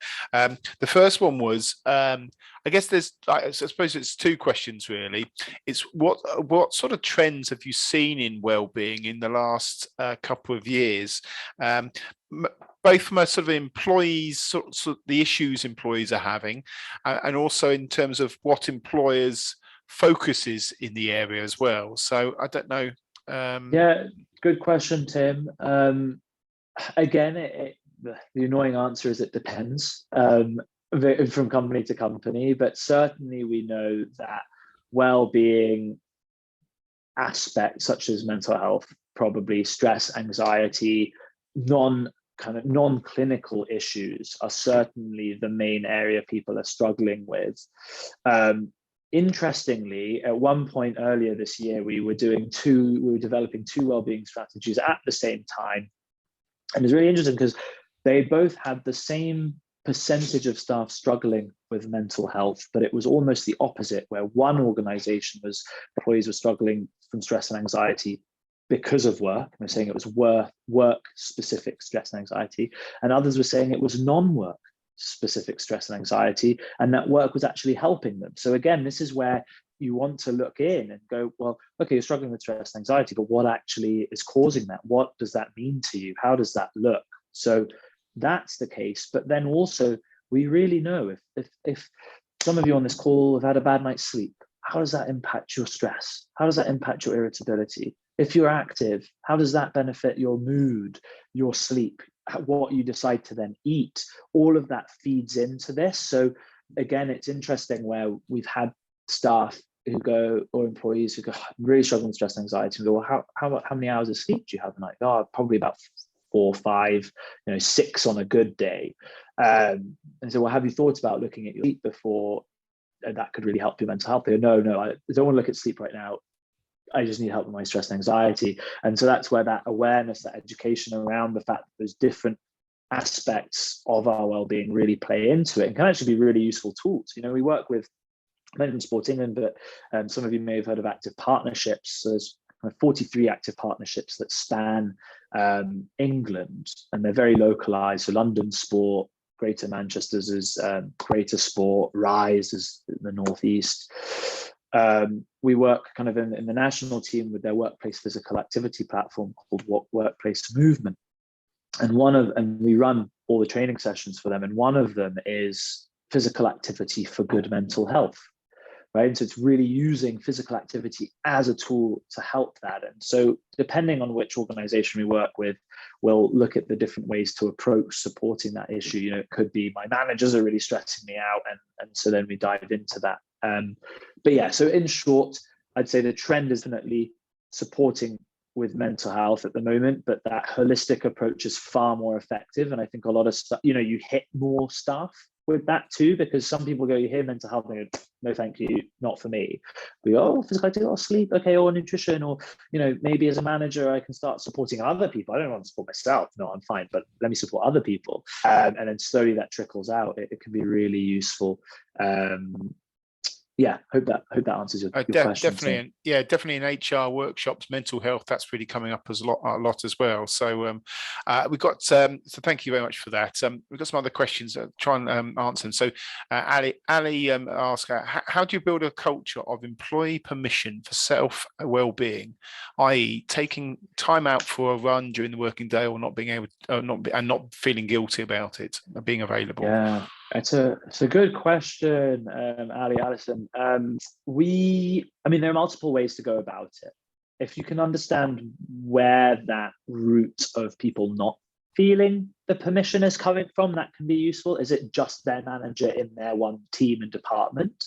The first one was, I guess I suppose it's two questions really. It's what sort of trends have you seen in wellbeing in the last couple of years, both from a sort of employees, sort of the issues employees are having, and also in terms of what employers' focus is in the area as well. So I don't know. Yeah, good question, Tim. Again, the annoying answer is it depends from company to company, but certainly we know that well-being aspects such as mental health, probably stress, anxiety, non-clinical issues are certainly the main area people are struggling with. Interestingly, at one point earlier this year, we were developing two well-being strategies at the same time. And it's really interesting because they both had the same percentage of staff struggling with mental health, but it was almost the opposite, where one organization employees were struggling from stress and anxiety because of work, and they're saying it was work-specific stress and anxiety, and others were saying it was non-work specific stress and anxiety, and that work was actually helping them. So again, this is where you want to look in and go, well, okay, you're struggling with stress and anxiety, but what actually is causing that? What does that mean to you? How does that look? So that's the case. But then also, we really know if some of you on this call have had a bad night's sleep. How does that impact your stress? How does that impact your irritability? If you're active, how does that benefit your mood, your sleep, what you decide to then eat? All of that feeds into this. So again, it's interesting where we've had staff who go, or employees who go, I'm really struggling with stress and anxiety, and go, well, how many hours of sleep do you have a night? Oh, probably about 4 or 5, 6 on a good day. And so, well, have you thought about looking at your sleep before? That could really help your mental health. They go, no, I don't want to look at sleep right now. I just need help with my stress and anxiety. And so that's where that awareness, that education around the fact that there's different aspects of our well-being really play into it and can actually be really useful tools. We work with, I mentioned Sport England, but some of you may have heard of active partnerships. So there's 43 active partnerships that span England, and they're very localized. So London Sport, Greater Manchester's is Greater Sport, Rise is the Northeast. We work kind of in the national team with their workplace physical activity platform called Workplace Movement. And we run all the training sessions for them. And one of them is physical activity for good mental health. Right. And so it's really using physical activity as a tool to help that. And so depending on which organization we work with, we'll look at the different ways to approach supporting that issue. It could be my managers are really stressing me out. And so then we dive into that. But yeah, so in short, I'd say the trend is definitely supporting with mental health at the moment, but that holistic approach is far more effective. And I think a lot of stuff, you hit more stuff with that too, because some people go, you hear mental health and go, no, thank you, not for me. We go, physical activity, sleep, okay, or nutrition, or maybe as a manager, I can start supporting other people. I don't want to support myself. No, I'm fine, but let me support other people. And then slowly that trickles out. It can be really useful. Yeah, hope that answers your question. Definitely, definitely in HR workshops, mental health, that's really coming up as a lot as well. So we've got so thank you very much for that. We've got some other questions. Try and answer them. So Ali asks, how do you build a culture of employee permission for self well-being, i.e., taking time out for a run during the working day, or not being able to, not feeling guilty about it, being available? Yeah. It's a good question, Alison. There are multiple ways to go about it. If you can understand where that root of people not feeling the permission is coming from, that can be useful. Is it just their manager in their one team and department?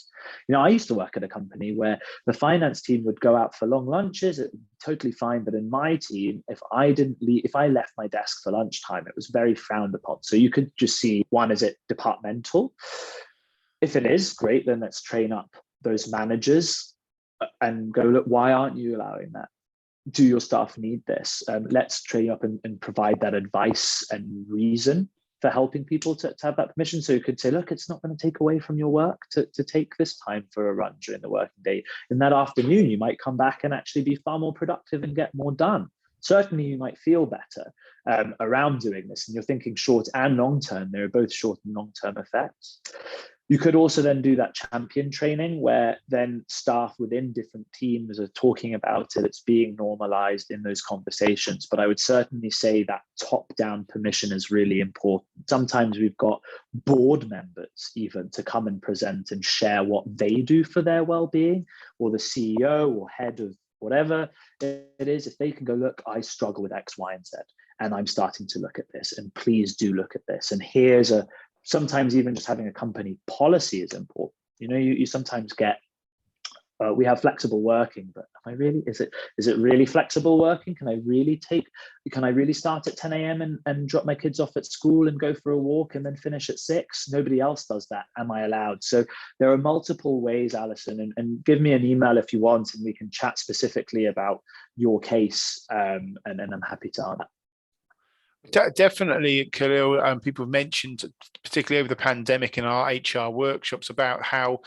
I used to work at a company where the finance team would go out for long lunches. It would be totally fine. But in my team, if I left my desk for lunchtime, it was very frowned upon. So you could just see, one, is it departmental? If it is, great, then let's train up those managers and go, look, why aren't you allowing that? Do your staff need this? Let's train up and provide that advice and reason for helping people to have that permission. So you could say, look, it's not going to take away from your work to take this time for a run during the working day. In that afternoon, you might come back and actually be far more productive and get more done. Certainly, you might feel better around doing this. And you're thinking short and long term. There are both short and long term effects. You could also then do that champion training where then staff within different teams are talking about it. It's being normalized in those conversations. But I would certainly say that top-down permission is really important. Sometimes we've got board members even to come and present and share what they do for their well-being, or the CEO or head of whatever it is. If they can go, look, I struggle with X, Y, and Z, and I'm starting to look at this, and please do look at this. And here's sometimes even just having a company policy is important. You sometimes get, we have flexible working, but is it really flexible working? Can I really start at 10 a.m. and drop my kids off at school and go for a walk and then finish at 6? Nobody else does that. Am I allowed? So there are multiple ways, Alison, and give me an email if you want, and we can chat specifically about your case, and I'm happy to answer that. Definitely, Khalil. People have mentioned, particularly over the pandemic in our HR workshops, about how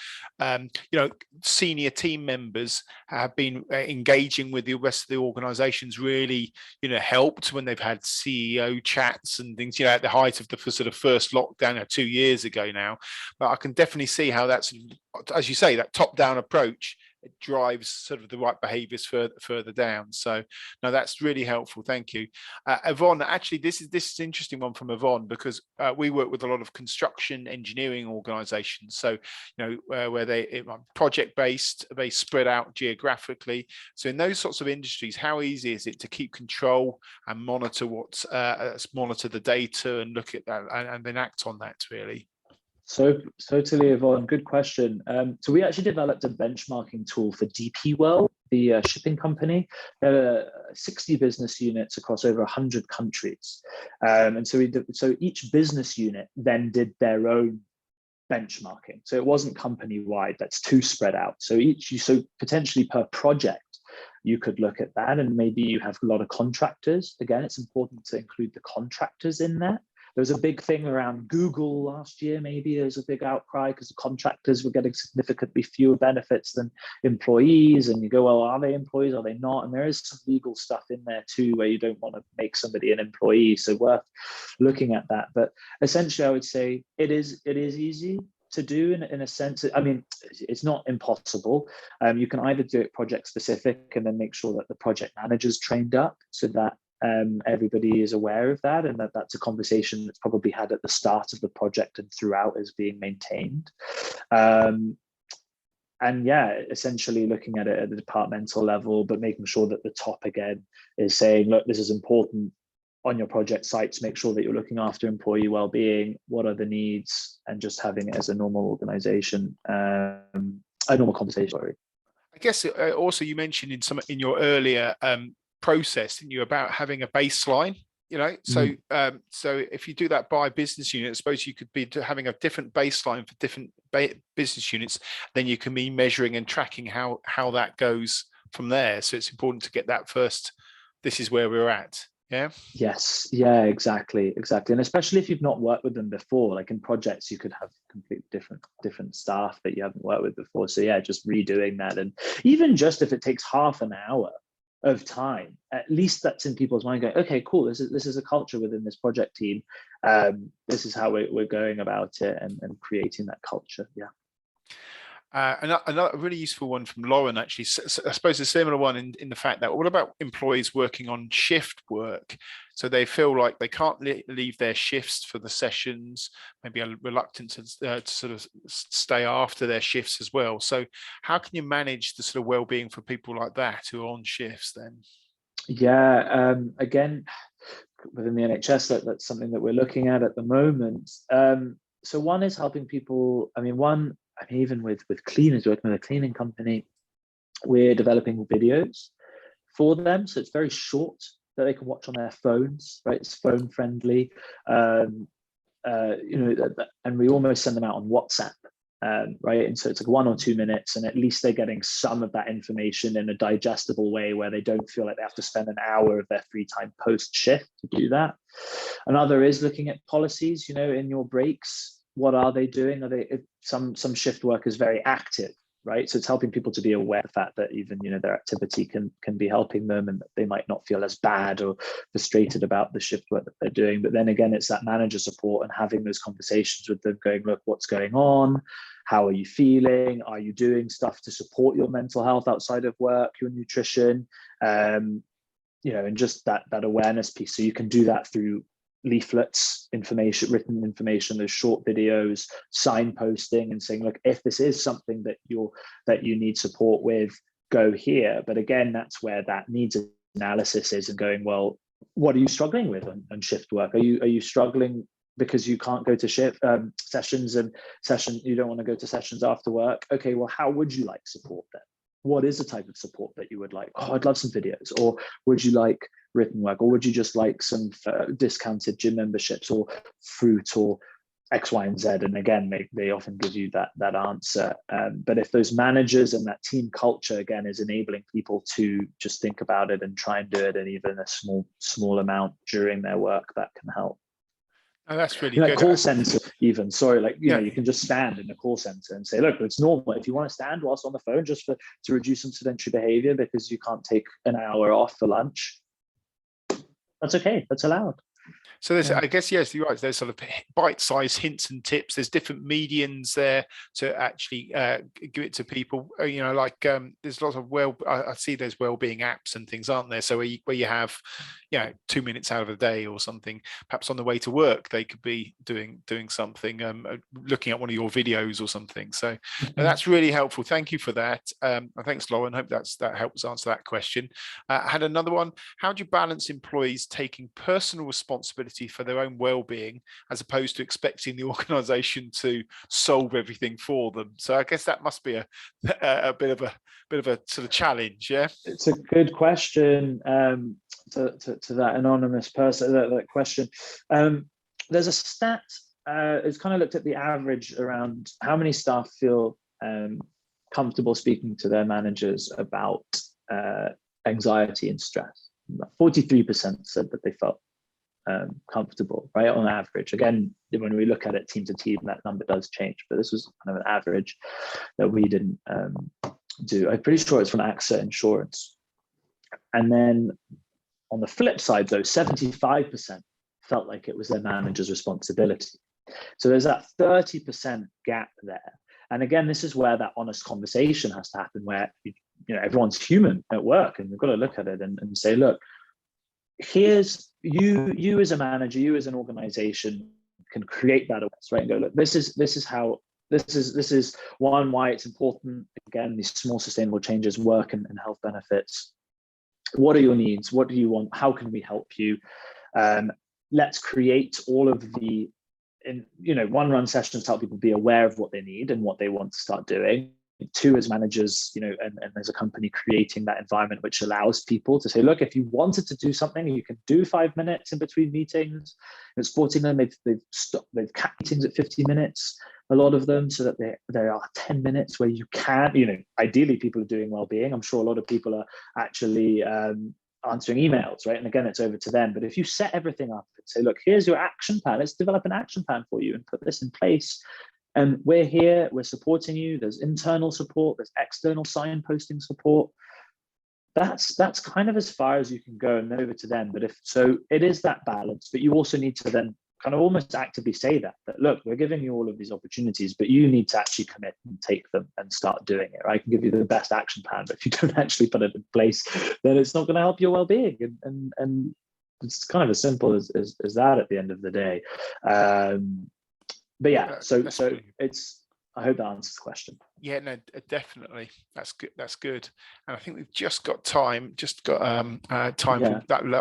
senior team members have been engaging with the rest of the organisations. Really, helped when they've had CEO chats and things. At the height of the sort of first lockdown 2 years ago now. But I can definitely see how that's, as you say, that top-down approach it drives sort of the right behaviors further down. So no, that's really helpful. Thank you. Yvonne, actually, this is an interesting one from Yvonne, because we work with a lot of construction engineering organizations. So, where they project based, they spread out geographically. So in those sorts of industries, how easy is it to keep control and monitor monitor the data and look at that and then act on that, really? So totally, Yvonne, good question. So we actually developed a benchmarking tool for DP World, the shipping company. There are 60 business units across over 100 countries. And so each business unit then did their own benchmarking. So it wasn't company-wide, that's too spread out. So potentially per project, you could look at that, and maybe you have a lot of contractors. Again, it's important to include the contractors in there. There was a big thing around Google last year. Maybe there's a big outcry because the contractors were getting significantly fewer benefits than employees. And you go, well, are they employees? Are they not? And there is some legal stuff in there too, where you don't want to make somebody an employee. So worth looking at that. But essentially, I would say it is easy to do in a sense. I mean, it's not impossible. You can either do it project specific and then make sure that the project manager's trained up so that everybody is aware of that, and that's a conversation that's probably had at the start of the project and throughout is being maintained. And yeah, essentially looking at it at the departmental level, but making sure that the top again is saying, look, this is important on your project sites. Make sure that you're looking after employee well-being. What are the needs? And just having it as a normal organization, a normal conversation. Sorry. I guess also you mentioned in your earlier process, didn't you, about having a baseline? So if you do that by business unit, I suppose you could be having a different baseline for different business units. Then you can be measuring and tracking how that goes from there. So it's important to get that first. This is where we're at. Yeah. Yes. Yeah, exactly. And especially if you've not worked with them before, like in projects, you could have completely different staff that you haven't worked with before. So yeah, just redoing that. And even just if it takes half an hour of time, at least that's in people's mind going, okay, cool, this is a culture within this project team. This is how we're going about it, and creating that culture. Yeah. Another really useful one from Lauren, actually, I suppose a similar one in the fact that what about employees working on shift work? So they feel like they can't leave their shifts for the sessions, maybe are reluctant to sort of stay after their shifts as well. So how can you manage the sort of well-being for people like that who are on shifts then? Yeah, again, within the NHS, that's something that we're looking at the moment. So one is helping people. Even with cleaners, working with a cleaning company, we're developing videos for them. So it's very short that they can watch on their phones, right? It's phone friendly. And we almost send them out on WhatsApp, right? And so it's like 1 or 2 minutes, and at least they're getting some of that information in a digestible way where they don't feel like they have to spend an hour of their free time post shift to do that. Another is looking at policies, in your breaks. What are they doing? Are they some shift work is very active, right? So it's helping people to be aware of the fact that even their activity can be helping them, and that they might not feel as bad or frustrated about the shift work that they're doing. But then again, it's that manager support and having those conversations with them, going, look, what's going on? How are you feeling? Are you doing stuff to support your mental health outside of work, your nutrition? And just that awareness piece. So you can do that through leaflets, written information, those short videos, signposting, and saying, look, if this is something that you need support with, go here. But again, that's where that needs analysis is, and going, well, what are you struggling with on shift work? Are you struggling because you can't go to shift sessions, you don't want to go to sessions after work? Okay, well, how would you like support then? What is the type of support that you would like? Oh, I'd love some videos. Or would you like written work? Or would you just like some discounted gym memberships, or fruit, or X, Y, and Z? And again, they often give you that answer. But if those managers and that team culture, again, is enabling people to just think about it and try and do it, and even a small amount during their work, that can help. Oh, that's really good. Like call center, even. Sorry, you can just stand in a call center and say, look, it's normal. If you want to stand whilst on the phone, just to reduce some sedentary behavior because you can't take an hour off for lunch, that's okay. That's allowed. So there's, Yeah. I guess, yes, you're right. There's sort of bite-sized hints and tips. There's different medians there to actually give it to people. There's lots of I see there's well-being apps and things, aren't there? So where you have, 2 minutes out of the day or something. Perhaps on the way to work, they could be doing something, looking at one of your videos or something. So that's really helpful. Thank you for that. Thanks, Lauren. Hope that helps answer that question. I had another one. How do you balance employees taking personal responsibility for their own well-being as opposed to expecting the organization to solve everything for them? So I guess that must be a bit of a sort of challenge. Yeah, it's a good question. To that anonymous person, that question. There's a stat. It's kind of looked at the average around how many staff feel comfortable speaking to their managers about anxiety and stress. 43% said that they felt comfortable, right, on average. Again, when we look at it team to team, that number does change, but this was kind of an average that we didn't do. I'm pretty sure it's from AXA Insurance. And then on the flip side, though, 75% felt like it was their manager's responsibility. So there's that 30% gap there. And again, this is where that honest conversation has to happen, where everyone's human at work, and we've got to look at it and say, look, here's you as a manager, you as an organization can create that awareness, right? And go, look, this is one, why it's important. Again, these small sustainable changes work and health benefits. What are your needs? What do you want? How can we help you? Let's create all of the one-run sessions to help people be aware of what they need and what they want to start doing. Two, as managers, and as a company, creating that environment which allows people to say, look, if you wanted to do something, you can do 5 minutes in between meetings. And supporting them, they've capped meetings at 50 minutes, a lot of them, so that there are 10 minutes where you can, ideally people are doing well-being. I'm sure a lot of people are actually answering emails, right? And again, it's over to them. But if you set everything up and say, look, here's your action plan, let's develop an action plan for you and put this in place. And we're here, we're supporting you. There's internal support, there's external signposting support. That's kind of as far as you can go and over to them. But it is that balance, but you also need to then kind of almost actively say that look, we're giving you all of these opportunities, but you need to actually commit and take them and start doing it. I can give you the best action plan, but if you don't actually put it in place, then it's not going to help your well-being. And it's kind of as simple as that at the end of the day. But yeah, so it's, I hope that answers the question. Yeah, no, definitely. That's good. That's good. And I think we've just got time for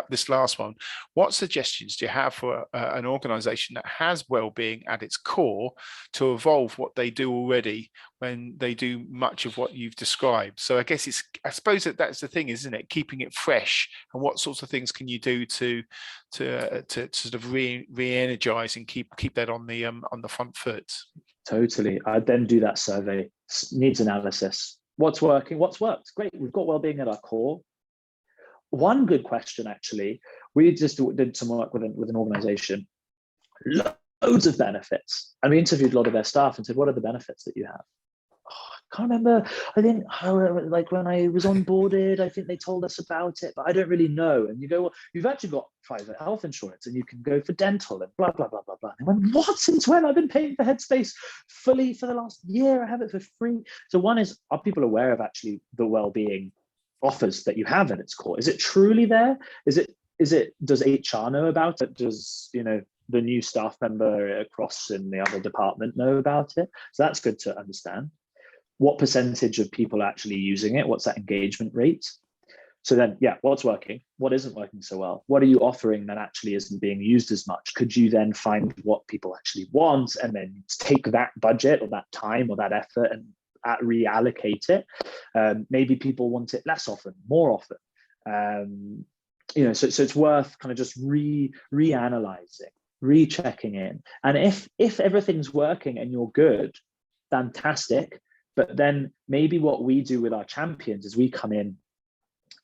this last one. What suggestions do you have for an organization that has well-being at its core to evolve what they do already when they do much of what you've described? So I suppose that's the thing, isn't it? Keeping it fresh. And what sorts of things can you do to sort of re-energize and keep that on the front foot? Totally. I'd then do that survey, needs analysis. What's working? What's worked? Great. We've got well-being at our core. One good question, actually, we just did some work with an organization, loads of benefits. And we interviewed a lot of their staff and said, what are the benefits that you have? I can't remember. I think like when I was onboarded, I think they told us about it, but I don't really know. And you go, well, you've actually got private health insurance and you can go for dental and blah, blah, blah, blah, blah. And I went, what? Since when? I've been paying for Headspace fully for the last year. I have it for free. So one is, are people aware of actually the well-being offers that you have at its core? Is it truly there? Does HR know about it? Does, the new staff member across in the other department know about it? So that's good to understand. What percentage of people are actually using it? What's that engagement rate? So then, what's working? What isn't working so well? What are you offering that actually isn't being used as much? Could you then find what people actually want and then take that budget or that time or that effort and reallocate it? Maybe people want it less often, more often. So it's worth kind of just reanalyzing, rechecking in. And if everything's working and you're good, fantastic. But then maybe what we do with our champions is we come in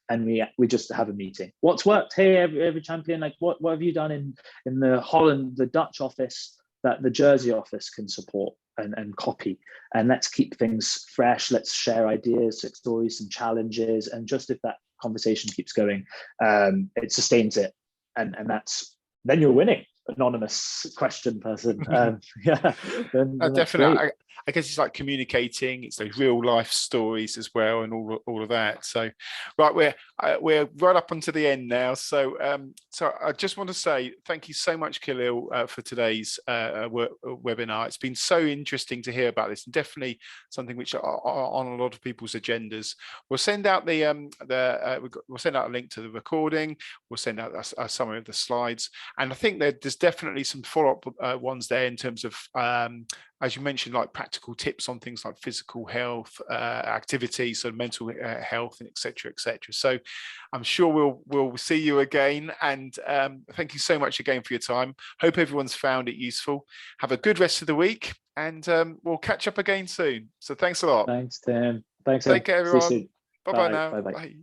and we just have a meeting. What's worked? Hey, every champion, like what have you done in the Holland, the Dutch office that the Jersey office can support and copy? And let's keep things fresh. Let's share ideas, stories, some challenges. And just if that conversation keeps going, it sustains it. And that's then you're winning, anonymous question person. Yeah, then that's Definitely. great. I guess it's like communicating. It's those real life stories as well, and all of that. So, right, we're right up onto the end now. So, so I just want to say thank you so much, Khalil, for today's webinar. It's been so interesting to hear about this, and definitely something which are on a lot of people's agendas. We'll send out we'll send out a link to the recording. We'll send out a summary of the slides, and I think that there's definitely some follow-up ones there in terms of, as you mentioned, like practical tips on things like physical health, activity, so mental health, and etc. So I'm sure we'll see you again. And thank you so much again for your time. Hope everyone's found it useful. Have a good rest of the week, and we'll catch up again soon. So thanks a lot. Thanks, Tim. Thanks, Take Tim. care, See you everyone. soon. Bye bye Bye. now. Bye. Bye. Bye.